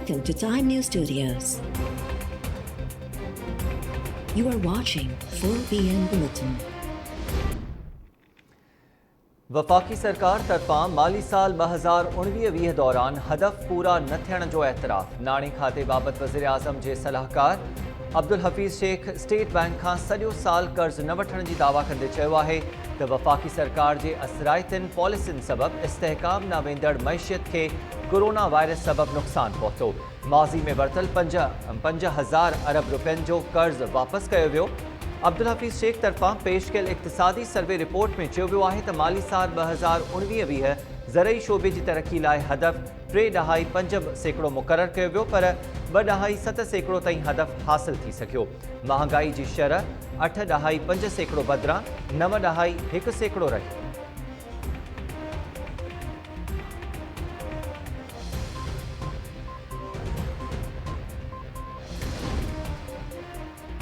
Welcome to Time News Studios. You are watching 4 PM Bulletin. वफ़ाक़ी सरकार तरफ़ां माली साल 2019-20 दौरान हदफ़ पूरा न थियण जो एतराफ़। नाणे खाते बाबति वज़ीर आज़म जे सलाहकार अब्दुल हफ़ीज़ शेख स्टेट बैंक खां सॼो साल कर्ज़ न वठण जी दावा कंदे चयो आहे त वफ़ाक़ी सरकार जे असराइतनि पॉलिसियुनि सबबि इस्तेहकाम न वेंदड़ मईशियत खे कोरोना वायरस सबबि नुक़सानु पहुतो। माज़ी में वरितल 5,000 अरब रुपयनि जो कर्ज़ वापसि कयो वियो। अब्दुल हफ़ीज़ शेख तरफ़ां पेश कयल इक़्तिसादी सर्वे रिपोर्ट में चयो वियो आहे त माली साल 2019-20 ज़रई शोबे जी तरक़ी लाइ हदफ़ 3.5% मुक़ररु कयो वियो, पर 2.7% ताईं हदफ़ हासिल थी सघियो। महांगाई जी शरह 8.5% बदिरां 9.1% रही।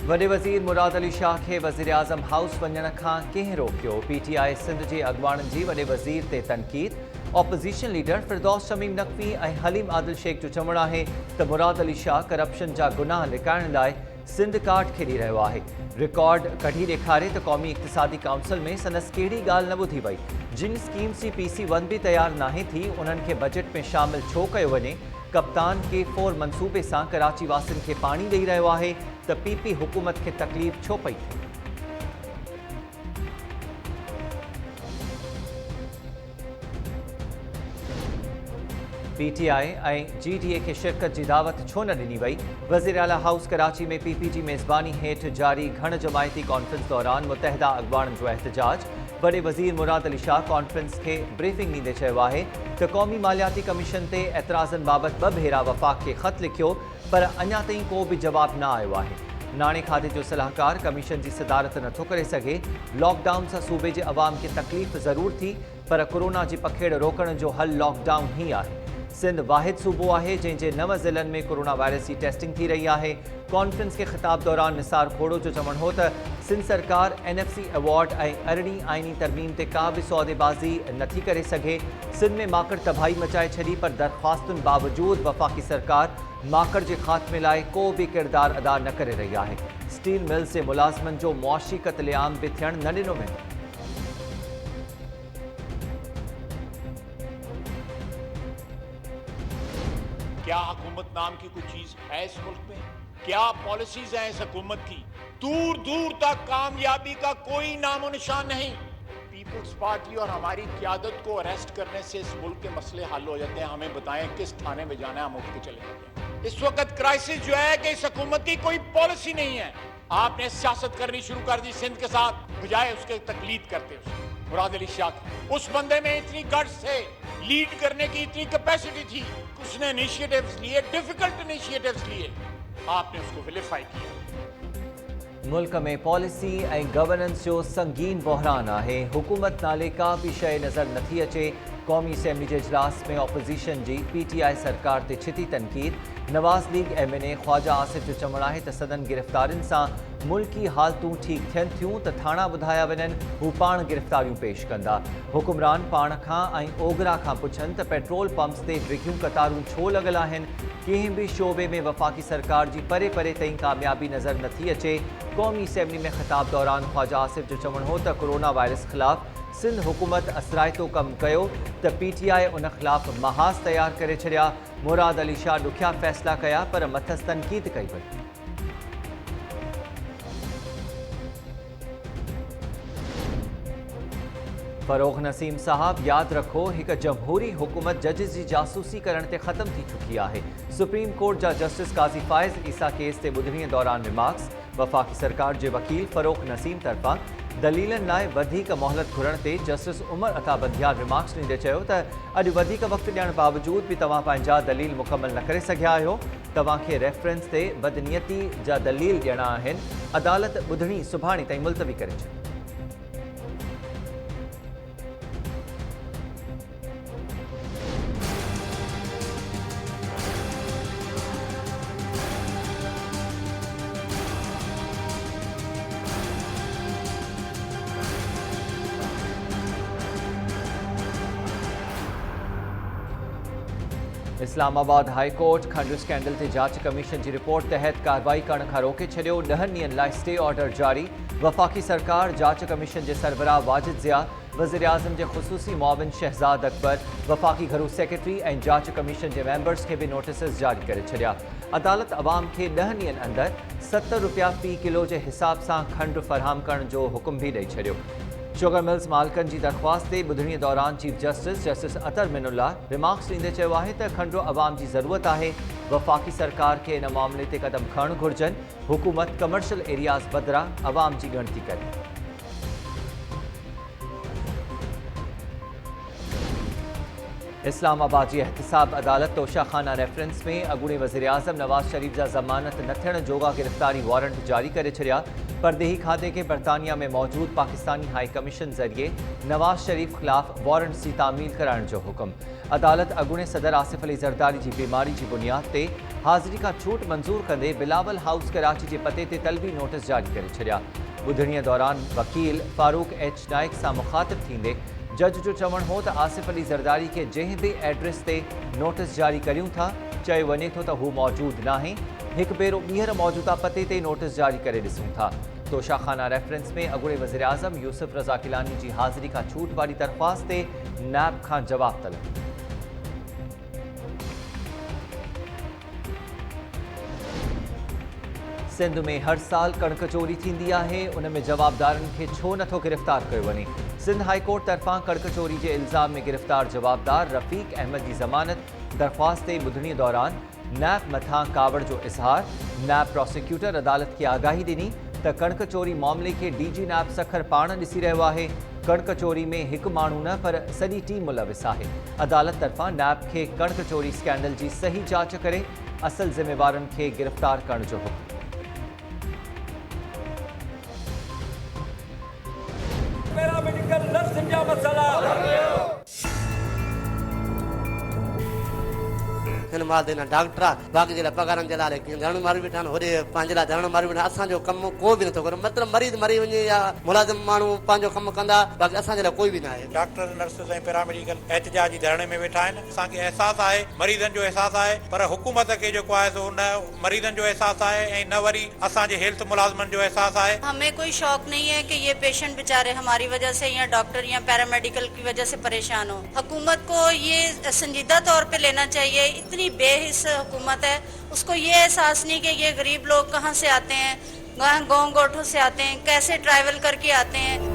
वॾे वज़ीर मुराद अली शाह खे वज़ीर आज़म हाउस वञण खां कंहिं रोकियो? PTI सिंध जे अॻुवाणनि जी वॾे वज़ीर ते तनक़ीद। ऑपोज़िशन लीडर फिरदौस शमीम नक़वी ऐं हलीम आदिल शेख जो चवणु आहे त मुराद अली शाह करप्शन जा गुनाह लिकाइण लाइ सिंध कार्ड खेॾी रहियो आहे। रिकॉर्ड कढी ॾेखारे त क़ौमी इक़्तिसादी काउंसिल में संदसि कहिड़ी ॻाल्हि न ॿुधी वई। जिन स्कीम्स जी PC1 बि तयारु नाहे थी, उन्हनि खे बजट में शामिल छो कयो वञे? कप्तान के 4 मंसूबे सां कराची वासियुनि खे पाणी ॾेई रहियो आहे त PP हुकूमत खे तकलीफ़ छो पई थिए? PTI ऐं GDA खे शिरकत जी दावत छो न ॾिनी वई? वज़ीर आला हाउस कराची में PP जी मेज़बानी हेठि जारी घण जमायती कॉन्फ्रेंस दौरान मुतहदा अॻुवाणनि जो एहतजाज। वॾे वज़ीर मुराद अली शाह कॉन्फ्रेंस खे ब्रीफिंग ॾींदे चयो आहे त क़ौमी मालियाती कमीशन ते एतिराज़नि बाबति 2 भेरा वफ़ाक़ खे ख़त लिखियो, पर अञा ताईं को बि जवाबु न आयो आहे। नाणे खाते जो सलाहकार कमीशन जी सदारत नथो करे सघे। लॉकडाउन सां सूबे जे अवाम खे तकलीफ़ ज़रूरु थी, पर कोरोना जी पखेड़ रोकण जो हल लॉकडाउन ई आहे। सिंध वाहिद सूबो आहे जंहिंजे 9 ज़िलनि में कोरोना वायरस जी टेस्टिंग थी रही आहे। कॉन्फ्रेंस के ख़िताब दौरान निसार खोड़ो जो चवणु हो त सिंध सरकार NFC अवॉर्ड ऐं अरिड़हीं आइनी तरमीम ते का बि सौदेबाज़ी नथी करे सघे। सिंध में माकड़ तबाही मचाए छॾी, पर दरख़्वास्तुनि बावजूद वफ़ाक़ी सरकार माकड़ जे ख़ात्मे लाइ को बि किरदारु अदा न करे रही आहे। स्टील मिल्स जे मुलाज़िमनि जो मुआशी क़त्लेआम बि थियण न ॾिनो वेंदो। क्या हुकूमत नाम की कोई चीज है इस मुल्क में? क्या पॉलिसीज हैं इस हुकूमत की? दूर दूर तक कामयाबी का कोई नामो निशान नहीं। पीपुल्स पार्टी और हमारी क़यादत को अरेस्ट करने से इस मुल्क के मसले हल हो जाते हैं। हमें बताएं किस थाने में जाना है, हम उठ के चले जाते हैं। इस वक्त क्राइसिस जो है कि इस हुकूमत की कोई पॉलिसी नहीं है। आपने सियासत करनी शुरू कर दी सिंध के साथ, बजाय उसके तकलीद करते उसकी। मुराद अली शाह, उस बंदे में इतनी गट्स थे, लीड करने की इतनी कैपेसिटी थी, उसने इनिशिएटिव्स लिए, डिफिकल्ट इनिशिएटिव्स लिए, आपने उसको विलिफाई किया। मुल्क में पॉलिसी ऐं गवर्नेंस जो संगीन बहरान आहे। हुकूमत नाले का बि शइ नज़र नथी अचे। क़ौमी असेंबली जे इजलास में ऑपोज़िशन जी PTI सरकार ते छिती तनक़ीद। नवाज़ लीग MNA ख्वाजा आसिफ जो चवणु आहे त सदन गिरफ़्तारियुनि सां मुल्की हालतूं ठीक थियनि थियूं त थाणा ॿुधाया वञनि, हू पाण गिरफ़्तारियूं पेश कंदा। हुकुमरान पाण खां ऐं ओगरा खां पुछनि त पेट्रोल पंप्स ते डिघियूं क़तारूं छो लॻल आहिनि। कंहिं बि शोबे में वफ़ाक़ी सरकार जी परे परे ताईं कामयाबी नज़र नथी अचे। क़ौमी असेंबली में ख़िताब दौरान ख्वाजा आसिफ जो चवणु हो त कोरोना वायरस ख़िलाफ़ सिंध हुकूमत असराइतो कमु कयो त PTI उन ख़िलाफ़ महाज़ तयारु करे छॾिया। मुराद अली शाह ॾुखिया फ़ैसिला कया, पर मथसि तनक़ीद कई वई। फ़रोग़ नसीम साहब, यादि रखो हिकु जमहूरी हुकूमत जजिस जी जासूसी करण ते ख़त्म थी चुकी आहे। सुप्रीम कोर्ट जा जस्टिस काज़ी फ़ाइज़ ईसा केस ते ॿुधणीअ दौरान रिमार्क्स। वफ़ाक़ी सरकार जे वकील फ़रोग़ नसीम तरफ़ां दलीलनि लाइ वधीक मोहलत घुरण ते जस्टिस उमर अता बंदियार रिमार्क्स ॾींदे चयो त अॼु वधीक वक़्तु ॾियण बावजूद बि तव्हां पंहिंजा दलील मुकमल न करे सघिया आहियो। तव्हांखे रेफरेंस ते बदनियती जा दलील ॾियणा आहिनि। अदालत ॿुधणी सुभाणे ताईं मुलतवी करे छॾी। इस्लामाबाद हाई कोर्ट खंडु स्कैंडल ते जांच कमीशन की रिपोर्ट तहत कार्रवाई करण खां रोके छॾियो। 10 ॾींहनि लाइ स्टे ऑर्डर जारी। वफ़ाक़ी सरकार जांच कमीशन के सरबराह वाजिद ज़िया, वज़ीर-ए-आज़म के खुसूसी मुआविन शहजाद अकबर, वफ़ाक़ी घरू सेक्रेटरी और जांच कमीशन के मेंबर्स के भी नोटिस जारी करे छॾिया। अदालत अवाम के 10 ॾींहनि अंदर 70 रुपया फ़ी किलो के हिसाब से खंड फराहम करण जो हुक्म भी ॾेई छॾियो। शुगर मिल्स मालिकनि की दरख्वास्त ते ॿुधणीअ दौरान चीफ जस्टिस अतर मिनुल्ला रिमार्क्स ॾींदे चयो आहे त खंडु अवाम की ज़रूरत है। वफ़ाक़ी सरकार के इन मामले ते कदम खणणु घुरिजनि। हुकूमत कमर्शियल एरियाज़ बदिरां अवाम की ॻणती करे। इस्लामाबाद की एहतसाब अदालत तोशाखाना रेफरेंस में अॻूणे वज़ीर-ए-आज़म नवाज़ शरीफ जा ज़मानत न थियण जोगा गिरफ़्तारी वारंट जारी करे छॾिया। परदेही खाते के बरतानिया में मौजूद पाकिस्तानी हाई कमीशन ज़रिए नवाज़ शरीफ खिलाफ वारंट्स की तामील कराइण जो हुक्म। अदालत अॻूणे सदर आसिफ अली ज़रदारी की बीमारी की बुनियाद ते हाज़िरी का छूट मंजूर कंदे बिलावल हाउस कराची के पते ते तलबी नोटिस जारी करे छॾिया। ॿुधणीअ दौरान वकील फारूक एच नाइक से मुखातिब थींदे जज जो चवण हो तो आसिफ अली ज़रदारी के जैं भी एड्रेस ते नोटिस जारी करूँ था चयो वने तो हू मौजूद नाहे। एक भेरो ॿीहर मौजूदा पते ते नोटिस जारी करे ॾिसूं था। तोशाखाना रेफरेंस में अॻूणे वज़ीर-ए-आज़म यूसुफ रज़ा किलानी की हाज़िरी का छूट वाली दरख्वास्त ते नैब का जवाब तलब। सिंध में हर साल कणक चोरी थींदी आहे, उनमें जवाबदारनि खे छो नथो गिरफ़्तार कयो वञे। सिंध हाई कोर्ट तरफां कणक चोरी के इल्ज़ाम में गिरफ़्तार जवाबदार रफ़ीक अहमद की ज़मानत दरख्वास्त ते ॿुधणीअ दौरान नैब मथां कावड़ जो इज़हार। नैब प्रोसिक्यूटर अदालत की आगाही ॾिनी त कणक चोरी मामले के DG नैब सखर पाण ॾिसी रहियो आहे। कणक चोरी में हिकु माण्हू न पर सॼी टीम मुलविस आहे। अदालत तरफां नैब खे कणक चोरी स्कैंडल की सही जांच करे असल ज़िम्मेवारनि खे गिरफ़्तार करण जो हुक्म। पैरामेडिकल नर्सिंग जा मसला हिन माल देना डॉक्टर बाक़ी जे पगारन जे लाइ धरण मारी वेठा होरे पंहिंजे लाइ धरण मारी वेठा। असांजो कमु को बि नथो करे, मतिलबु मरीज़ मरी वञे या मुलाज़िम माण्हू पंहिंजो कमु कंदा, बाक़ी असांजे लाइ कोई बि न आहे। डॉक्टर नर्सिस ऐं पैरामेडिकल एहतिजाजी धरणे में वेठा आहिनि। असांखे एहसास आहे, मरीज़नि जो एहसास आहे, पर हुकूमत खे जेको आहे सो न मरीज़नि जो एहसास आहे ऐं न वरी असांजे हेल्थ मुलाज़िमनि जो एहसास आहे। हमें कोई शौक नहीं है कि ये पेशेंट बेचारे हमारी वजह से या डॉक्टर या पैरामेडिकल की वजह से परेशान हो। हुकूमत को ये संजीदा तौर पे लेना चाहिए। इतनी बेहिस हुकूमत है, उसको ये एहसास नहीं कि ये गरीब लोग कहाँ से आते हैं, गाँव गोठों से आते हैं, कैसे ट्रैवल करके आते हैं।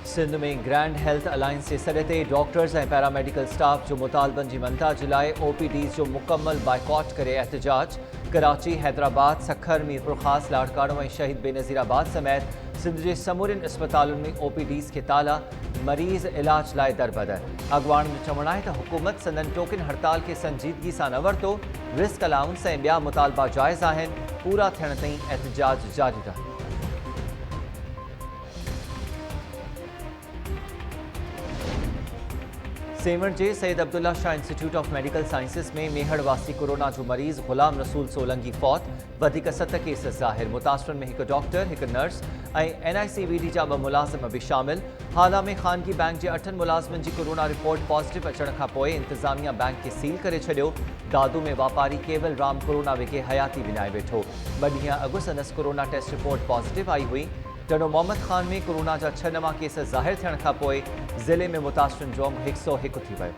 सिंध में ग्रैंड हेल्थ अलायंस के सॾ ते डॉक्टर्स और पैरामेडिकल स्टाफ जो मुतालबन की मनता जे लाइ OPDs जो मुकम्मल बाइकॉट करे एहतजाज। कराची, हैदराबाद, सखर, मीरपुर खास, लाड़काणो और शहीद बेनज़ीराबाद समेत सिंध के समूरन अस्पतालों में OPDs के ताला, मरीज़ इलाज लाइ दरबदर। अगवान जो चवण है तो हुकूमत संदन टोकन हड़ताल के संजीदगी से न वरतो। रिस्क अलाउंस और बिया मुतालबा जायज़ आहिनि, पूरा थियण ताईं एहतजाज जारी रहा। सेवण के Syed Abdullah Shah institute of medical sciences में मेहड़वासी कोरोना जो मरीज़ गुलाम रसूल सोलंकी फौत। 7 केस ज़ाहिर। मुतासरन में एक डॉक्टर, एक नर्स और NICVD जा 2 मुलाजिम भी शामिल। हाला में खानगी बैंक के 8 मुलाजिमन की कोरोना रिपोर्ट पॉजिटिव अचण खां पोइ इंतजामिया बैंक के सील करे छॾियो। दादू में वापारी केवल राम कोरोना वेके हयाती विञाए वेठो। 2 ॾींहं अॻु संदसि कोरोना टेस्ट रिपोर्ट पॉजिटिव आई हुई। टनो मोहम्मद खान में कोरोना जा 6 नवां केस ज़ाहिर थियण खां पोइ ज़िले में मुतासरन जो 101 थी वियो।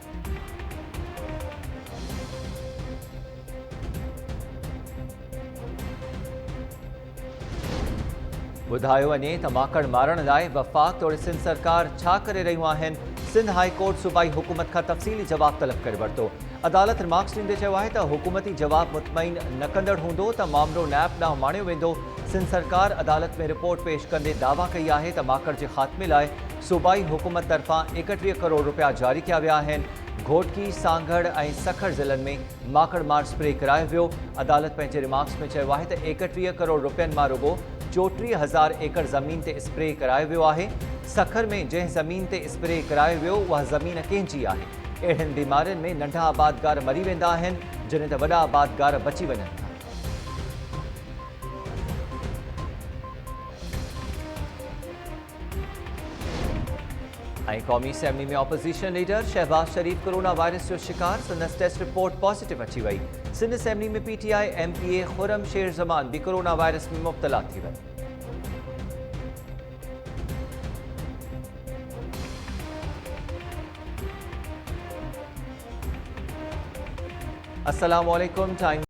ॿुधायो वञे त माकड़ मारण लाइ वफ़ाक़ तोड़े सिंध सरकार छा करे रहियूं आहिनि। सिंध हाई कोर्ट सूबाई हुकूमत का तफ़सीली जवाब तलब करे वरितो। अदालत रिमार्क्स ॾींदे चयो आहे त हुकूमती जवाब मुतमईन न कंदड़ हूंदो त मामिलो नैब ॾांहुं माणियो वेंदो। सिंध सरकार अदालत में रिपोर्ट पेश कंदे दावा कई आहे त माकड़ के ख़ात्मे लाइ सूबाई हुकूमत तरफां 31 करोड़ रुपया जारी किया विया आहिनि। घोटकी, सांगड़ और सखर ज़िलनि में माकड़ मार स्प्रे करायो वियो। अदालत पंहिंजे रिमार्क्स में चयो आहे त 31 करोड़ रुपयनि मां रुगो 34,000 एकड़ ज़मीन ते स्प्रे करायो वियो आहे। सखर में जंहिं ज़मीन ते स्प्रे करायो वियो उहा ज़मीन कंहिंजी आहे। अहिड़नि बीमारियुनि में नंढा आबादगार मरी वेंदा आहिनि, जॾहिं त वॾा आबादगार बची वञनि था। ऐं क़ौमी असेंबली में ऑपोज़िशन लीडर शहबाज शरीफ कोरोना वायरस जो शिकार, संदसि टेस्ट रिपोर्ट पॉजिटिव अची वई। सिंध असेंबली में PTI MPA खुरम शेर ज़मान भी कोरोना वायरस में मुब्तला थी वई। अस्सलाम वालेकुम। टाइम